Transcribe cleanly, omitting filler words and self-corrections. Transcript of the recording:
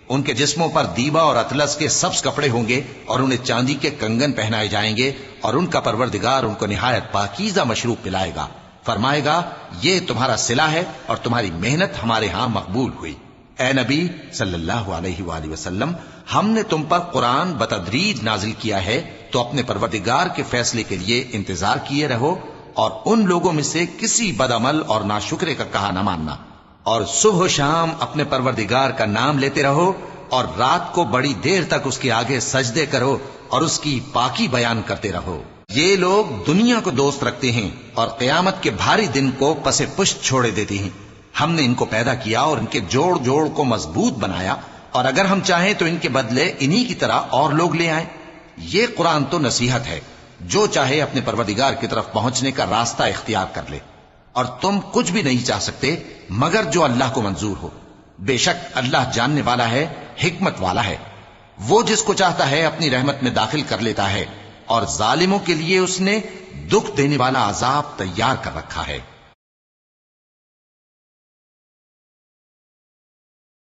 ان کے جسموں پر دیبا اور اطلس کے سبز کپڑے ہوں گے اور انہیں چاندی کے کنگن پہنائے جائیں گے، اور ان کا پروردگار ان کو نہایت پاکیزہ مشروب پلائے گا، فرمائے گا یہ تمہارا صلہ ہے اور تمہاری محنت ہمارے ہاں مقبول ہوئی۔ اے نبی صلی اللہ علیہ وآلہ وسلم، ہم نے تم پر قرآن بتدریج نازل کیا ہے، تو اپنے پروردگار کے فیصلے کے لیے انتظار کیے رہو، اور ان لوگوں میں سے کسی بدعمل اور ناشکرے کا کہا نہ ماننا، اور صبح و شام اپنے پروردگار کا نام لیتے رہو، اور رات کو بڑی دیر تک اس کے آگے سجدے کرو اور اس کی پاکی بیان کرتے رہو۔ یہ لوگ دنیا کو دوست رکھتے ہیں اور قیامت کے بھاری دن کو پس پشت چھوڑے دیتے ہیں۔ ہم نے ان کو پیدا کیا اور ان کے جوڑ جوڑ کو مضبوط بنایا، اور اگر ہم چاہیں تو ان کے بدلے انہی کی طرح اور لوگ لے آئیں۔ یہ قرآن تو نصیحت ہے، جو چاہے اپنے پروردگار کی طرف پہنچنے کا راستہ اختیار کر لے، اور تم کچھ بھی نہیں چاہ سکتے مگر جو اللہ کو منظور ہو۔ بے شک اللہ جاننے والا ہے، حکمت والا ہے۔ وہ جس کو چاہتا ہے اپنی رحمت میں داخل کر لیتا ہے، اور ظالموں کے لیے اس نے دکھ دینے والا عذاب تیار کر رکھا ہے۔